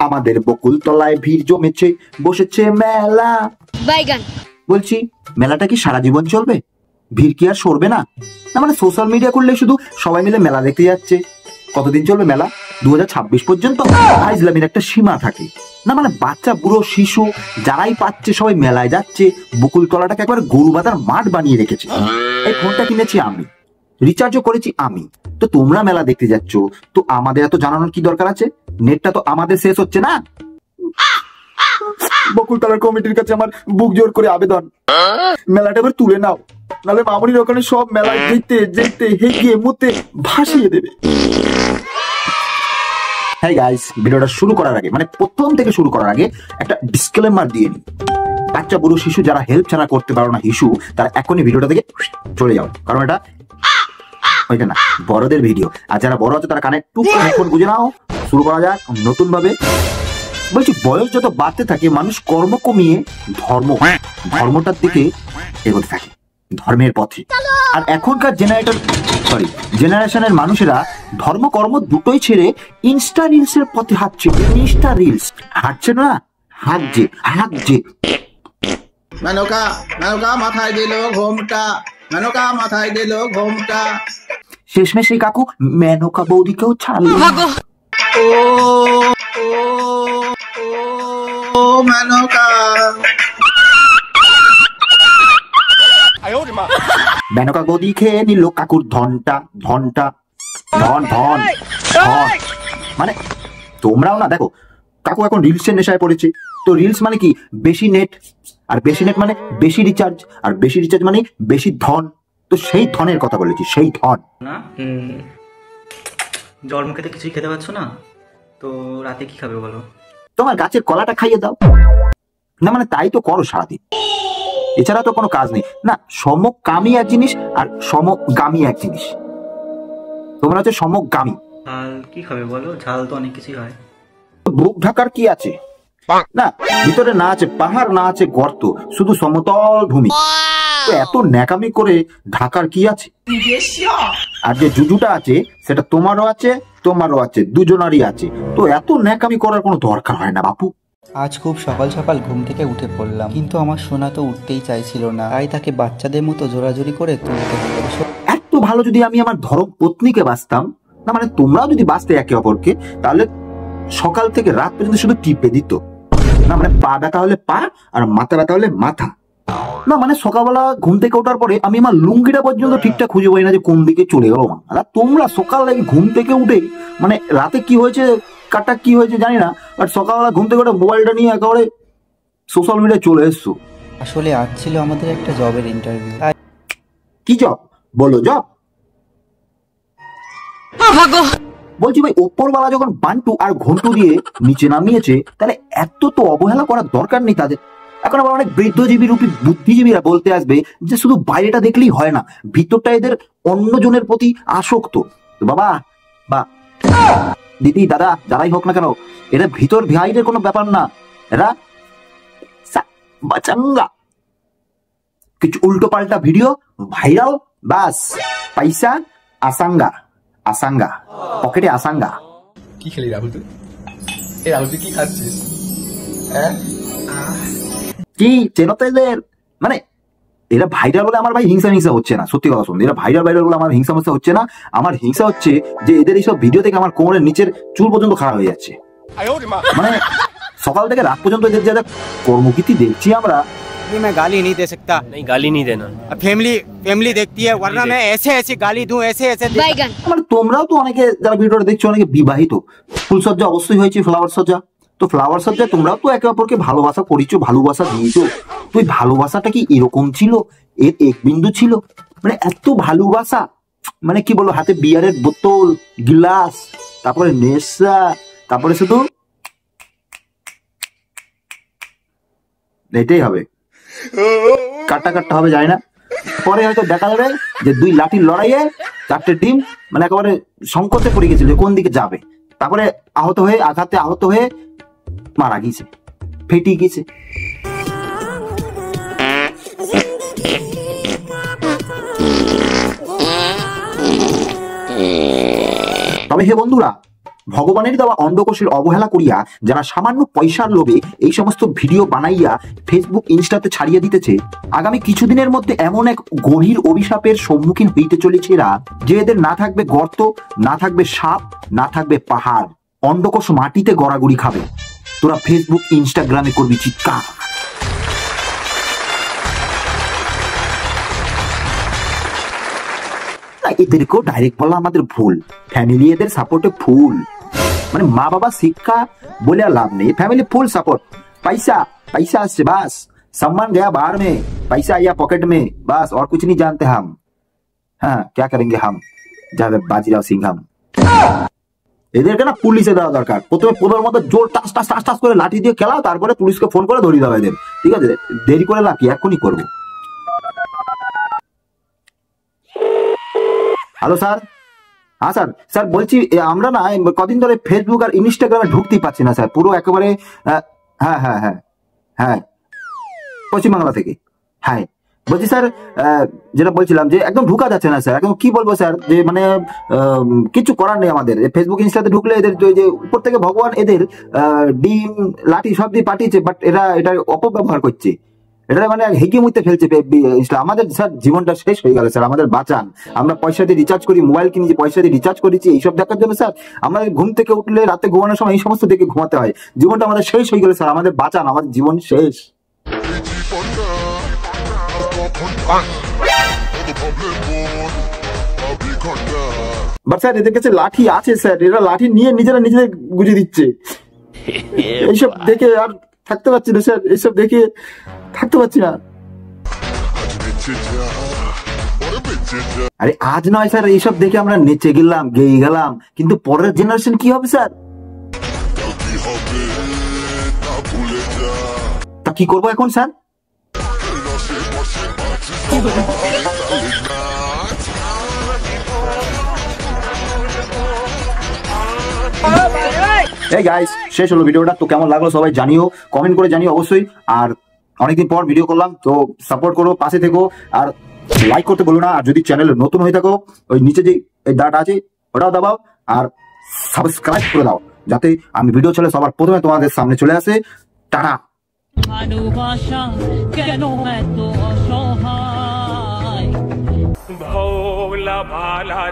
আমাদের বকুলতলায় ভিড় জমেছে, বসেছে মেলা। বাইগান। বলছি মেলাটা কি সারা জীবন চলবে? ভিড় কি আর সরবে না? না মানে সোশ্যাল মিডিয়া করলে শুধু সবাই মিলে মেলা দেখতে যাচ্ছে। কতদিন চলবে মেলা? 2026 পর্যন্ত। ইসলামের একটা সীমা থাকে না, মানে বাচ্চা বুড়ো শিশু যারাই পাচ্ছে সবাই মেলায় যাচ্ছে। বকুলতলাটাকে একবার গরু বাঁধার মাঠ বানিয়ে রেখেছে। এই ফোনটা কিনেছি আমি, রিচার্জও করেছি আমি, তো তোমরা মেলা দেখতে যাচ্ছ, তো আমাদের এত জানানোর কি দরকার আছে? নেটটা তো আমাদের শেষ হচ্ছে না। বকুলতলার কমিটির কাছে আমার বুক জোর করে আবেদন, মেলাটা এবার তুলে নাও, নাহলে মামুনির ওখানে সব মেলায় যেতে যেতে হেগিয়ে মুতে ভাসিয়ে দেবে। হ্যাঁ গাইস, ভিডিওটা শুরু করার আগে, মানে প্রথম থেকে শুরু করার আগে একটা ডিসক্লেমার দিয়ে নিই। বাচ্চা বুড়ো শিশু যারা হেল্প ছাড়া করতে পারো না ইস্যু, তারা এখনই ভিডিওটা থেকে চলে যাও, কারণ এটা ওইটা না, বড়দের ভিডিও। আর যারা বড় আছে তারা কানে টুক হেডফোন বুঝে নাও। শুরু করা যাক নতুন ভাবে। বলছি বয়স যত বাড়তে থাকে মানুষ কর্ম কমিয়ে ধর্মটার দিকে এগোতে থাকে, ধর্মের পথে। আর এখনকার জেনারেশনের মানুষেরা ধর্ম কর্ম দুটোই ছেড়ে ইনস্টা রিলস এর পথে হাঁটছে। ইনস্টা রিলস হাঁটছে না, হাঁটছে। মেনকা মাথায় দিল ঘোমটা, মেনকা মাথায় দিল ঘোমটা। শেষমেশ এই কাকু মেনকা বৌদিকেও ছাড়লো। ও মেনকা। মেনকা গদি খেয়ে নিল কাকুর ধনটা। ধন মানে তোমরাও না দেখো, কাকু এখন রিলসের নেশায় পড়েছে। তো রিলস মানে কি? বেশি নেট, আর বেশি নেট মানে বেশি রিচার্জ, আর বেশি রিচার্জ মানে বেশি ধন। তো সেই ধনের কথা বলেছি, সেই ধন না। জল মুখে তো কিছুই খেতে পাচ্ছ না, তো রাতে কি খাবে বলো? তোমার গাছের কলাটা খাইয়ে দাও না, মানে তাই তো করো সারাদিন, এছাড়া তো কোনো কাজ নেই না। সমকামী এক জিনিস আর সমগামী এক জিনিস। তোমরা হচ্ছে সমগামী। ঝাল কি খাবে বলো? ঝাল তো অনেক কিছুই হয়। বুক ঢাকার কি আছে না, ভিতরে না আছে পাহাড়, না আছে গর্ত, শুধু সমতল ভূমি। তো এত ন্যাকামি করে ঢাকার কি আছে? আর যে জুজুটা আছে সেটা তোমারও আছে, দুজনারই আছে। তো এত ন্যাকামি করার কোনো দরকার হয় না বাপু। আজ খুব সকাল সকাল ঘুম থেকে উঠে পড়লাম, কিন্তু আমার সোনা তো উঠতেই চাইছিল না, তাই তাকে বাচ্চাদের মতো জোরাজোরি করে তুলতে হলো। এত ভালো যদি আমি আমার ধর্ম পত্নীকে বাঁচতাম না, মানে তোমরাও যদি বাঁচতে একে অপরকে, তাহলে সকাল থেকে রাত পর্যন্ত শুধু টিপে দিত না, মানে পা ব্যথা হলে পা আর মাথা ব্যথা হলে মাথা না, মানে সকালবেলা ঘুম থেকে ওঠার পরে আমি আমার লুঙ্গিটা পর্যন্ত ঠিকঠাক খুঁজে পাই না যে কোন দিকে চলে গেল। আর তোমরা সকাল লাগে ঘুম থেকে উঠে, মানে রাতে কি হয়েছে কাটা কি হয়েছে জানি না, বাট সকালবেলা ঘুম থেকে উঠে মোবাইলটা নিয়ে একেবারে সোশ্যাল মিডিয়ায় চলে এসছো। আসলে আজ ছিল আমাদের একটা জবের ইন্টারভিউ। কি জব বলো? জব বলছি ভাই, ওপরওয়ালা যখন বান্টু আর ঘন্টু দিয়ে নিচে নামিয়েছে, তাহলে এত তো অবহেলা করার দরকার নেই তাদের। এখন আবার অনেক বৃদ্ধজীবী রূপী বুদ্ধিজীবীরা বলতে আসবে যে শুধু বাইরেটা দেখলেই হয় না, ভিতরটা এদের অন্যজনের প্রতি আসক্ত। বাবা বা দিদি দাদা যারাই হোক না কেন, এটা ভিতর ভাইদের কোনো ব্যাপার না, এরা বাচাঙ্গা। কিছু উল্টো পাল্টা ভিডিও ভাইরাল, বাস পয়সা আসাঙ্গা পকেটে আসাঙ্গা। কি খেলি রাহুল তুই? এই রাহুল তুই কি খাচ্ছিস? কি চেনো তো এদের? মানে এরা ভাইরাল বলে আমার ভাই হিংসা হচ্ছে না, সত্যি কথা শুনুন, এরা ভাইরাল বলে আমার হিংসা হচ্ছে না। আমার হিংসা হচ্ছে যে এদের এইসব ভিডিও থেকে আমার কোমরের নিচের চুল পর্যন্ত খারাপ হয়ে যাচ্ছে। মানে সকাল থেকে রাত পর্যন্ত এদের যা কর্মকীর্তি দেখছি আমরা। मैं गाली नहीं दे सकता। नहीं, गाली नहीं देना। फैमिली देखती है, वरना मैं ऐसे गाली दूं, ऐसे মানে তোমরাও তো অনেকে যারা ভিডিওটা দেখছো অনেকে বিবাহিত। ফুলসজ্জা অবশ্যই হয়েছে, ফ্লাওয়ার সজ্জা। তো ফ্লাওয়ার সজ্জায় তোমরাও তো একে অপরকে ভালোবাসা করেছো, ভালোবাসা দিয়েছো। তো এই ভালোবাসাটা কি এরকম ছিল? এর এক বিন্দু ছিল? মানে এত ভালোবাসা, মানে কি বলবো, হাতে বিয়ারের বোতল, গিলাস, তারপরে নেশা, তারপরে শুধু এটাই হবে, কাটটা হবে যায় না। পরে হয়তো দেখা যাবে যে দুই লাঠির লড়াইয়ে 4টে টিম মানে একেবারে সংকটে পড়ে গেছিল কোন দিকে যাবে। তারপরে আঘাতে আহত হয়ে মারা গেছে, ফেটে গেছে। তবে হে বন্ধুরা, ভগবানের দেওয়া অন্ডকোষের অবহেলা করিয়া যারা সামান্য পয়সার লোভে এই সমস্ত ভিডিও বানাইয়া ফেসবুক ইনস্টাতে ছাড়িয়ে দিতেছে, আগামী কিছুদিনের মধ্যে এমন এক গভীর অভিশাপের সম্মুখীন হইতে চলেছে এরা, যে এদের না থাকবে গর্ত, না থাকবে সাপ, না থাকবে পাহাড়, অন্ডকোষ মাটিতে গড়াগড়ি খাবে। তোরা ফেসবুক ইনস্টাগ্রামে করবি চিৎকার। এদেরকেও ডাইরেক্ট বলা আমাদের ভুল, ফ্যামিলি এদের সাপোর্টে ফুল। মানে মা বাবা শিক্ষা বলে আর লাভ নেই, ফ্যামিলি ফুল সাপোর্ट। पैसा पैसा से बस, सम्मान गया बाहर में, पैसा आया पॉकेट में, बस और कुछ नहीं जानते हम। हाँ क्या करेंगे हम যাদের বাজিরাও সিংহাম। এদেরকে না পুলিশে দেওয়া দরকার। প্রথমে পোদর মতো জোর টাস টাস টাস টাস করে লাঠি দিয়ে খেলাও, তারপরে পুলিশকে ফোন করে ধরিয়ে দেওয়া এদের, ঠিক আছে? দেরি করে লাভ কি, এখনই করবো। হ্যালো স্যার, হ্যাঁ স্যার, স্যার বলছি আমরা না কদিন ধরে ফেসবুক আর ইনস্টাগ্রামে ঢুকতেই পারছি না স্যার, পুরো একেবারে। হ্যাঁ হ্যাঁ হ্যাঁ হ্যাঁ, পশ্চিমবাংলা থেকে। হ্যাঁ বলছি স্যার, যেটা বলছিলাম যে একদম ঢুকা যাচ্ছে না স্যার, একদম কি বলবো স্যার, যে মানে কিছু করার নেই আমাদের। ফেসবুক ইনস্টাতে ঢুকলে এদের যে উপর থেকে ভগবান এদের ডিম লাঠি সব দিয়ে পাঠিয়েছে, বাট এরা এটা অপব্যবহার করছে, এটা মানে হেগে মুইতে ফেলছে আমাদের। স্যার জীবনটা শেষ হয়ে গেল স্যার, আমাদের বাঁচান। আমরা পয়সা দিয়ে রিচার্জ করি, মোবাইল কিনেছি, পয়সা দিয়ে রিচার্জ করেছি এইসব দেখার জন্য স্যার। আমাদের ঘুম থেকে উঠলে রাতে ঘুমানোর সময় এই সমস্ত দেখে ঘুমাতে হয়। জীবনটা আমাদের শেষ হয়ে গেল স্যার, আমাদের বাঁচান, আমাদের জীবন শেষ। বাট স্যার এদের কাছে লাঠি আছে স্যার, এরা লাঠি নিয়ে নিজেরা নিজেদের গুজিয়ে দিচ্ছে। এইসব দেখে আর থাকতে পারছি না স্যার, এইসব দেখে থাকতে পারছি না। আরে আজ নয় স্যার, এইসব দেখে আমরা নেচে গেলাম, গেয়ে গেলাম, কিন্তু পরের জেনারেশন কি হবে স্যার? তা কি করবো এখন স্যার? এই গাইস, শেষ হলো ভিডিওটা। তো কেমন লাগলো সবাই জানিও, কমেন্ট করে জানিও অবশ্যই। আর অনেকদিন পর ভিডিও করলাম, তো সাপোর্ট করো, পাশে থেকো, আর লাইক করতে বলো না। আর যদি চ্যানেলে নতুন হয়ে থাকো, ওই নিচে যে এই দাঁড়াটা আছে ওটাও দাবাও, আর সাবস্ক্রাইব করে দাও, যাতে আমি ভিডিও চলে সবার প্রথমে তোমাদের সামনে চলে আসে। টাটা। ভালোবাসা কেন এত অসহায়, ভোলা ভালা